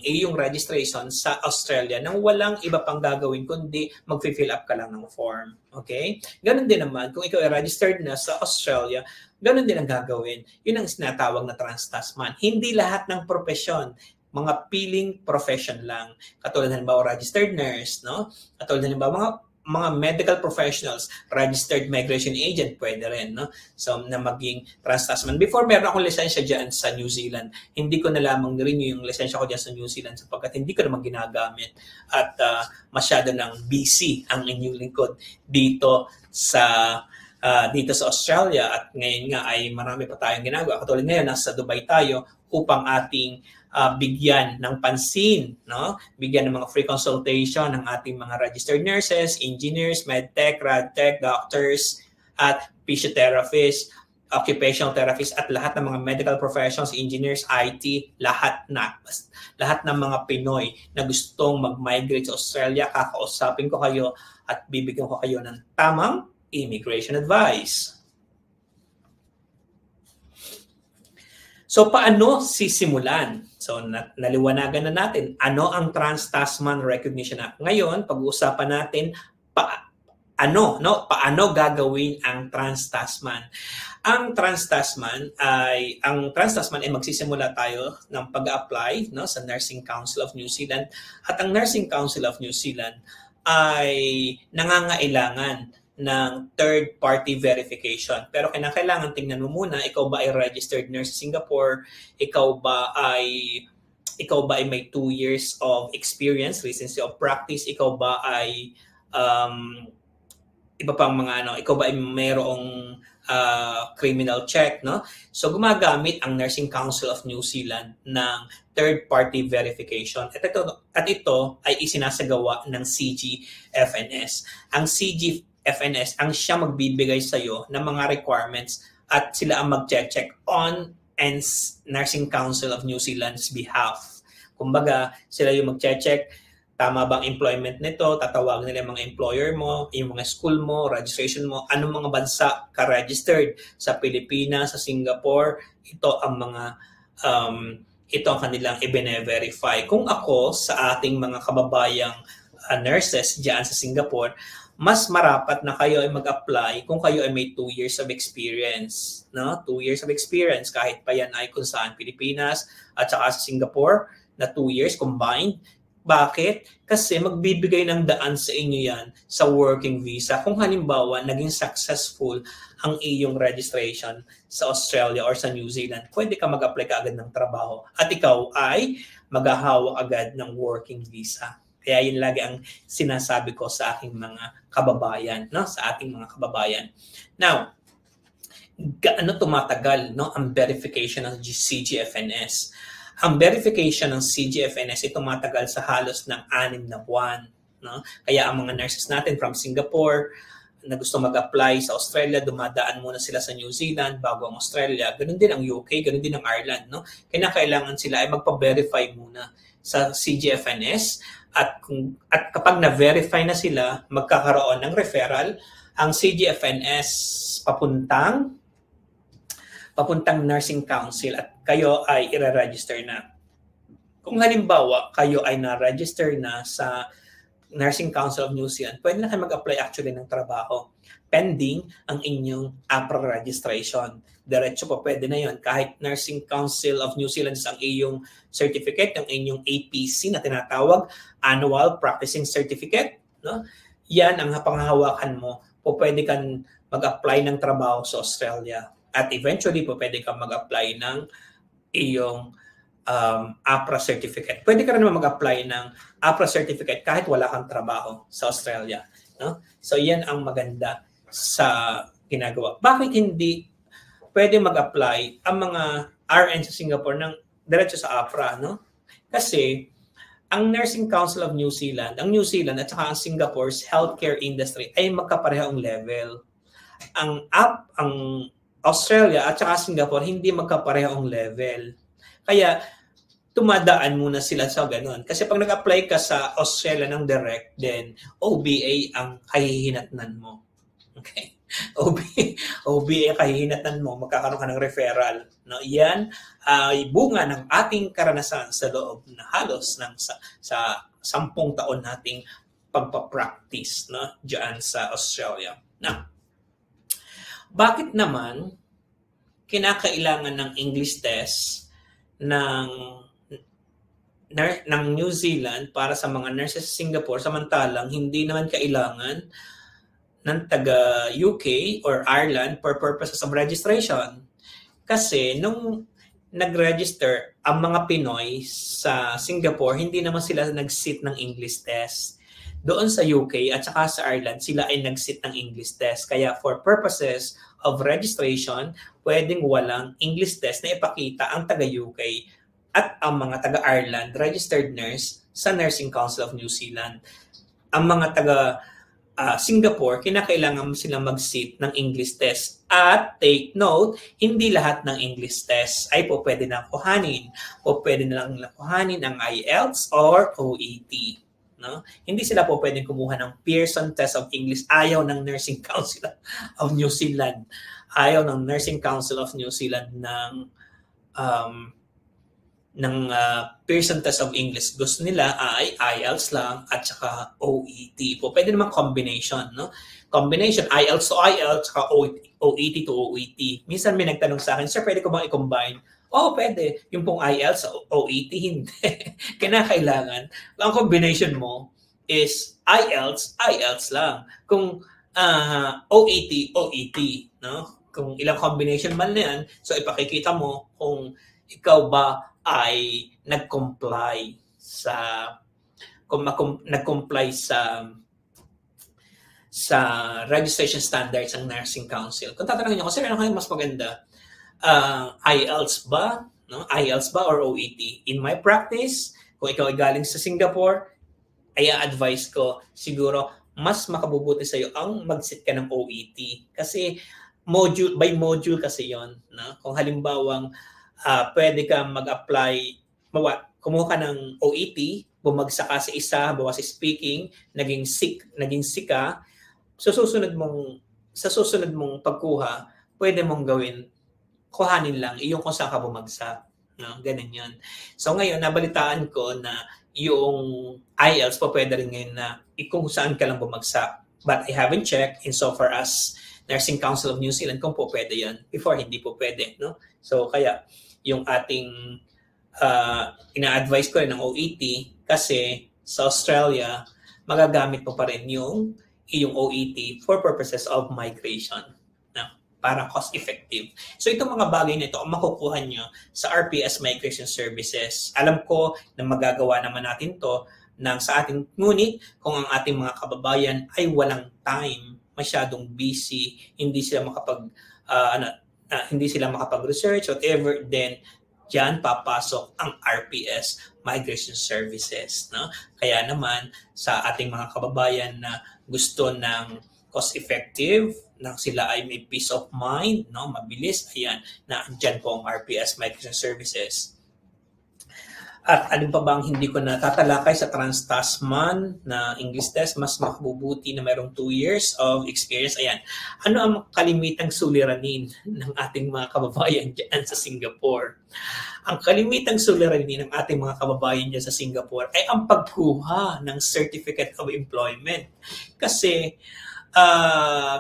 iyong registration sa Australia nang walang iba pang gagawin kundi mag-fill up ka lang ng form. Okay? Ganun din naman, kung ikaw ay registered na sa Australia, ganun din ang gagawin. Yun ang sinatawag na Trans-Tasman. Hindi lahat ng profesyon, mga piling profession lang. Katulad halimbawa registered nurse, no? Katulad halimbawa mga medical professionals, registered migration agent, pwede rin, no? So, na maging Trans-Tasman. Before, meron akong lisensya dyan sa New Zealand. Hindi ko na lamang renew yung lisensya ko dyan sa New Zealand sapagkat hindi ko naman ginagamit at masyado ng busy ang inyong lingkod dito sa Australia at ngayon nga ay marami pa tayong ginagawa. Katulad ngayon, nasa Dubai tayo upang ating bigyan ng pansin, no? Bigyan ng mga free consultation ng ating mga registered nurses, engineers, medtech, radtech, doctors, at physiotherapists, occupational therapists, at lahat ng mga medical professionals, engineers, IT, lahat ng mga Pinoy na gustong mag-migrate sa Australia, kakausapin ko kayo at bibigyan ko kayo ng tamang immigration advice. So, paano sisimulan? So, naliwanagan na natin ano ang Trans-Tasman Recognition Act. Ngayon, pag-uusapan natin paano gagawin ang Trans-Tasman. Ang Trans-Tasman ay magsisimula tayo ng pag-apply, no, sa Nursing Council of New Zealand. At ang Nursing Council of New Zealand ay nangangailangan ng third-party verification. Pero kailangan tingnan mo muna, ikaw ba ay registered nurse sa Singapore? Ikaw ba ay may 2 years of experience, recency of practice? Ikaw ba ay iba pang mga ikaw ba ay mayroong criminal check, no? So gumagamit ang Nursing Council of New Zealand ng third-party verification. At ito ay isinasagawa ng CGFNS. Ang CGFNS ang siya magbibigay sa iyo ng mga requirements at sila ang mag-check on Nursing Council of New Zealand's behalf. Kumbaga, sila yung mag-check, tama bang employment nito, tatawagin nila yung mga employer mo, yung mga school mo, registration mo, anong mga bansa ka-registered sa Pilipinas, sa Singapore, ito ang kanilang i-verify. Kung ako sa ating mga kababayang nurses diyan sa Singapore, mas marapat na kayo ay mag-apply kung kayo ay may 2 years of experience. No? 2 years of experience, kahit pa yan ay kung saan Pilipinas at saka sa Singapore, na 2 years combined. Bakit? Kasi magbibigay ng daan sa inyo yan sa working visa. Kung halimbawa, naging successful ang iyong registration sa Australia or sa New Zealand, pwede ka mag-apply ka agad ng trabaho. At ikaw ay maghahawak agad ng working visa. Kaya yun lagi ang sinasabi ko sa aking mga kababayan, no? Sa ating mga kababayan. Now, gaano tumatagal, no, ang verification ng CGFNS? Ang verification ng CGFNS ay tumatagal sa halos ng 6 na buwan, no? Kaya ang mga nurses natin from Singapore na gusto mag-apply sa Australia, dumadaan muna sila sa New Zealand bago ang Australia. Ganun din ang UK, ganun din ang Ireland, no? Kailangan sila ay magpa-verify muna sa CGFNS at kapag na-verify na sila, magkakaroon ng referral ang CGFNS papuntang Nursing Council at kayo ay i-register na. Kung halimbawa, kayo ay na-register na sa Nursing Council of New Zealand, pwede na kayo mag-apply actually ng trabaho pending ang inyong APRA registration. Diretso po, pwede na yon. Kahit Nursing Council of New Zealand ang iyong certificate, ang inyong APC na tinatawag, Annual Practicing Certificate, no? Yan ang panghahawakan mo. Po pwede kang mag-apply ng trabaho sa Australia. At eventually po pwede kang mag-apply ng iyong APRA certificate. Pwede ka rin naman mag-apply ng APRA certificate kahit wala kang trabaho sa Australia, no? So yan ang maganda sa ginagawa. Bakit hindi pwede mag-apply ang mga RN sa Singapore ng diretso sa APRA, no? Kasi ang Nursing Council of New Zealand, ang New Zealand at saka ang Singapore's healthcare industry ay magkaparehong level. Ang Australia at saka Singapore hindi magkaparehong level. Kaya tumadaan muna sila sa ganun. Kasi pag nag-apply ka sa Australia ng direct, then OBA ang kahihinatnan mo. Okay? OBA kahihinatnan mo, magkakaroon ka ng referral. No? Yan ay bunga ng ating karanasan sa loob na halos ng sa 10 taon nating pagpa-practice, no? Diyan sa Australia. Now, bakit naman kinakailangan ng English test ng New Zealand para sa mga nurses sa Singapore, samantalang hindi naman kailangan ng taga UK or Ireland for purposes of registration? Kasi nung nag-register ang mga Pinoy sa Singapore, hindi naman sila nag-sit ng English test. Doon sa UK at saka sa Ireland, sila ay nag-sit ng English test. Kaya for purposes of registration, pwedeng walang English test na ipakita ang taga-UK at ang mga taga-Ireland registered nurse sa Nursing Council of New Zealand. Ang mga taga-Singapore, kinakailangan silang mag-sit ng English test. At take note, hindi lahat ng English test ay po pwede na kuhanin. O pwede na lang kuhanin ang IELTS or OET. No? Hindi sila po pwedeng kumuha ng Pearson Test of English. Ayaw ng Nursing Council of New Zealand. Ayaw ng Nursing Council of New Zealand ng Pearson Test of English. Gusto nila ay IELTS lang at saka OET po. Pwede naman combination, no? Combination, IELTS to IELTS, saka OET to OET. Minsan may nagtanong sa akin, sir, pwede ko bang i-combine? Oo, pwede. Yung pong IELTS, OET, hindi. Kinakailangan. Ang combination mo is IELTS lang. Kung OET, no? Kung ilang combination man na yan, so ipakikita mo kung ikaw ba ay nag-comply sa registration standards ng Nursing Council. Kung tatanungin niyo, sir, ano kayo mas maganda? IELTS ba? No? IELTS ba or OET? In my practice, kung ikaw ay galing sa Singapore, ay advice ko, siguro mas makabubuti sa iyo ang mag-sit ka ng OET. Kasi module by module kasi yon, no? Kung halimbawang pwede ka mag-apply, kumuha ka ng OET, bumagsak ka sa isa, bawa sa speaking, naging sika, sa susunod mong pagkuha, pwede mong kuhanin lang yung kung saan ka bumagsak, no? Ganun yun. So ngayon, nabalitaan ko na yung IELTS po pwede rin ngayon na kung saan ka lang bumagsak. But I haven't checked insofar as Nursing Council of New Zealand kung po pwede yan. Before, hindi po pwede, no? So kaya yung ating ina-advise ko rin ng OET kasi sa Australia, magagamit mo pa rin yung OET for purposes of migration, no? Para cost-effective. So itong mga bagay na ito, ang makukuha nyo sa RPS Migration Services. Alam ko na magagawa naman natin to sa ating, ngunit kung ang ating mga kababayan ay walang time, masyadong busy, hindi sila makapag-research, whatever, then diyan papasok ang RPS Migration Services, no? Kaya naman sa ating mga kababayan na gusto ng cost-effective, na sila ay may peace of mind, no? Mabilis, ayan, na diyan po ang RPS Migration Services. At alin pa bang hindi ko natatalakay sa Trans-Tasman na English test, mas makabubuti na mayroong 2 years of experience. Ayan. Ano ang kalimitang suliranin ng ating mga kababayan dyan sa Singapore? Ang kalimitang suliranin ng ating mga kababayan dyan sa Singapore ay ang pagkuha ng Certificate of Employment. Kasi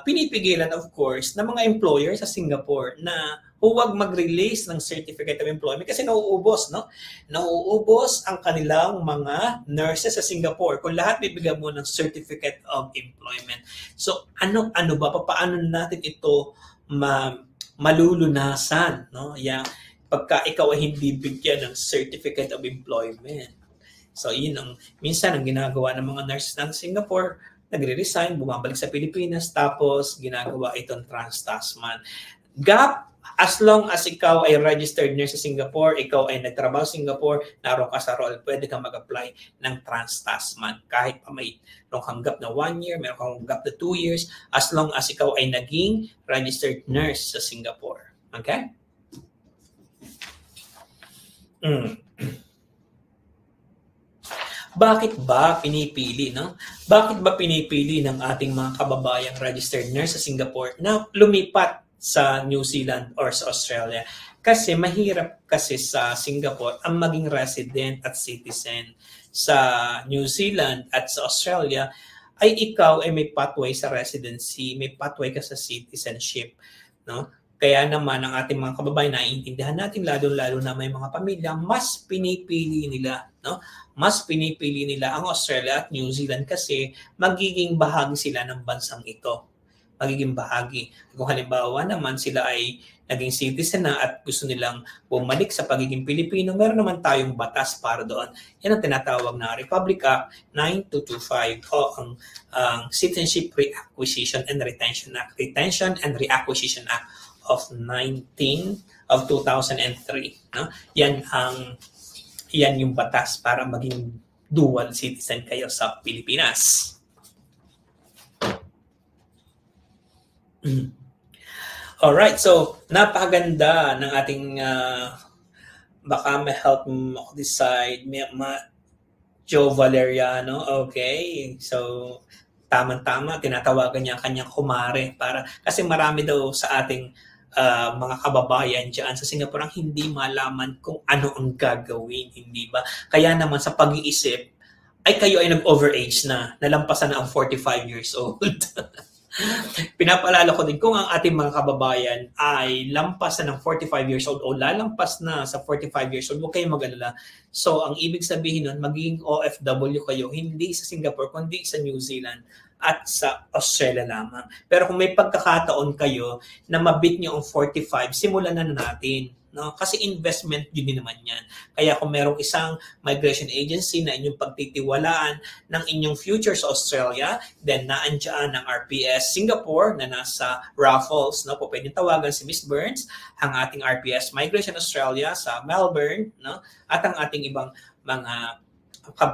pinipigilan, of course, ng mga employer sa Singapore na huwag mag-release ng Certificate of Employment kasi nauubos, no? Nauubos ang kanilang mga nurses sa Singapore kung lahat bibigyan mo ng Certificate of Employment. So, ano ba? Paano natin ito malulunasan, no? Pagka ikaw ay hindi bigyan ng Certificate of Employment. So, yun minsan ang ginagawa ng mga nurses ng Singapore, nagre-resign, bumabalik sa Pilipinas, tapos ginagawa itong Trans-Tasman. As long as ikaw ay registered nurse sa Singapore, ikaw ay nagtrabaho sa Singapore, naroon ka sa role, pwede kang mag-apply ng Trans-Tasman. Kahit pa may kang gap na 1 year, meron kang gap na 2 years, as long as ikaw ay naging registered nurse sa Singapore. Okay? Bakit ba pinipili, no? Bakit ba pinipili ng ating mga kababayang registered nurse sa Singapore na lumipat sa New Zealand or sa Australia? Kasi mahirap kasi sa Singapore ang maging resident at citizen. Sa New Zealand at sa Australia ay ikaw ay may pathway sa residency, may pathway ka sa citizenship, no? Kaya naman ang ating mga kababayan, naiintindihan natin lalo-lalo na may mga pamilya, mas pinipili nila, no? Mas pinipili nila ang Australia at New Zealand kasi magiging bahagi sila ng bansang ito. Magiging bahagi. Kung halimbawa naman sila ay naging citizen na at gusto nilang bumalik sa pagiging Pilipino, meron naman tayong batas para doon. Yan ang tinatawag na Republic Act 9225 o ang Citizenship Reacquisition and Retention Act. Retention and Reacquisition Act of 2003. No? Yan yung batas para maging dual citizen kayo sa Pilipinas. Alright, so napakaganda ng ating baka may help mo decide Joe Valeriano. Okay, so tama-tama, tinatawagan niya kanyang kumare kasi marami daw sa ating mga kababayan dyan sa Singapore ang hindi malaman kung ano ang gagawin, hindi ba? Kaya naman sa pag-iisip ay kayo ay nag-overage na, nalampasan na ang 45 years old. Pinapaalala ko din kung ang ating mga kababayan ay lampas na ng 45 years old o lalampas na sa 45 years old, huwag kayong mag-alala. So, ang ibig sabihin nun, magiging OFW kayo, hindi sa Singapore, kundi sa New Zealand at sa Australia lamang. Pero kung may pagkakataon kayo na mabit nyo ang 45, simulan na natin. No? Kasi investment yun din naman yan. Kaya kung merong isang migration agency na inyong pagtitiwalaan ng inyong future sa Australia, then naandyan ang RPS Singapore na nasa Raffles. No? Pwedeng tawagan si Ms. Burns, ang ating RPS Migration Australia sa Melbourne, no? At ang ating ibang mga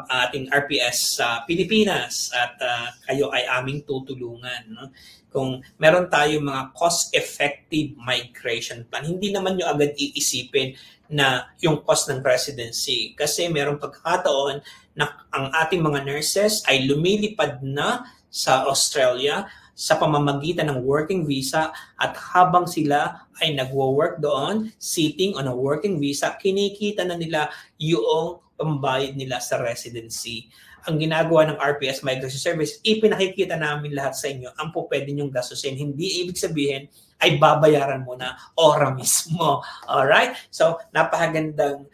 ating RPS sa Pilipinas at kayo ay aming tutulungan. No? Kung meron tayong mga cost-effective migration plan, hindi naman nyo agad iisipin na yung cost ng residency. Kasi merong pagkakataon na ang ating mga nurses ay lumilipad na sa Australia sa pamamagitan ng working visa at habang sila ay nagwo-work doon, sitting on a working visa, kinikita na nila yung pambayad nila sa residency. Ang ginagawa ng RPS Migration Service, ipinakikita namin lahat sa inyo ang po pwede nyong gastusin. Hindi ibig sabihin ay babayaran mo na ora mismo. Alright? So, napakagandang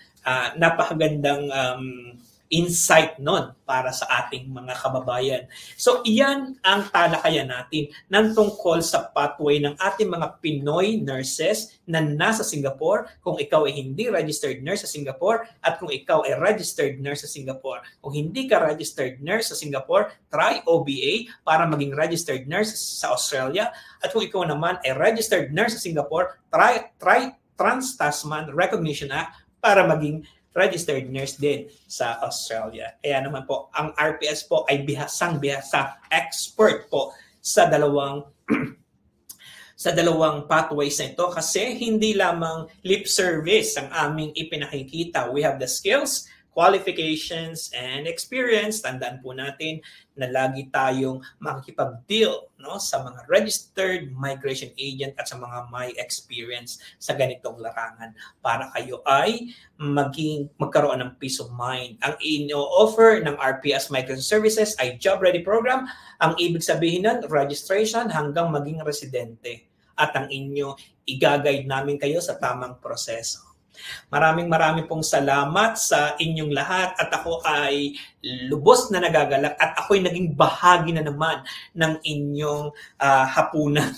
insight nun para sa ating mga kababayan. So, iyan ang talakayan natin ng tungkol sa pathway ng ating mga Pinoy nurses na nasa Singapore, kung ikaw ay hindi registered nurse sa Singapore at kung ikaw ay registered nurse sa Singapore. Kung hindi ka registered nurse sa Singapore, try OBA para maging registered nurse sa Australia. At kung ikaw naman ay registered nurse sa Singapore, try Trans-Tasman Recognition Act para maging registered nurse din sa Australia. Kaya naman po, ang RPS po ay bihasang-bihasa expert po sa dalawang pathways na ito kasi hindi lamang lip service ang aming ipinakikita. We have the skills, qualifications, and experience. Tandaan po natin na lagi tayong makikipag-deal sa mga registered migration agent at sa mga may experience sa ganitong larangan para kayo ay magkaroon ng peace of mind. Ang ino-offer ng RPS Migration Services ay Job Ready Program. Ang ibig sabihin nun, registration hanggang maging residente. At ang inyo, i-guide namin kayo sa tamang proseso. Maraming pong salamat sa inyong lahat at ako ay lubos na nagagalak at ako'y naging bahagi na naman ng inyong hapunan,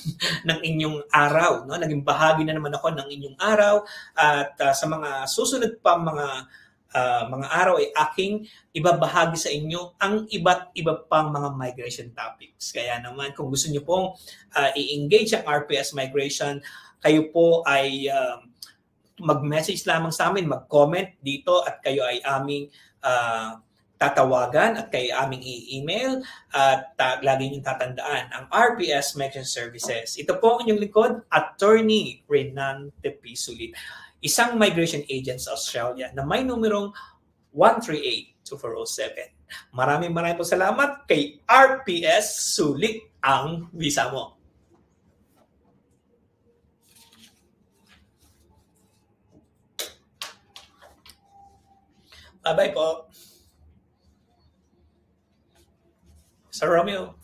ng inyong araw. No? Naging bahagi na naman ako ng inyong araw at sa mga susunod pa mga araw ay aking ibabahagi sa inyo ang iba't iba pang mga migration topics. Kaya naman kung gusto niyo pong i-engage ang RPS Migration, kayo po ay mag-message lamang sa amin, mag-comment dito at kayo ay aming tatawagan at kayo aming i-email at lagi niyong tatandaan ang RPS Migration Services. Ito po ang inyong likod, Attorney Renan Tepisulit, isang migration agent sa Australia na may numerong 138-2407. Maraming po salamat kay RPS Sulit ang visa mo. Bye-bye po. Sir Romeo.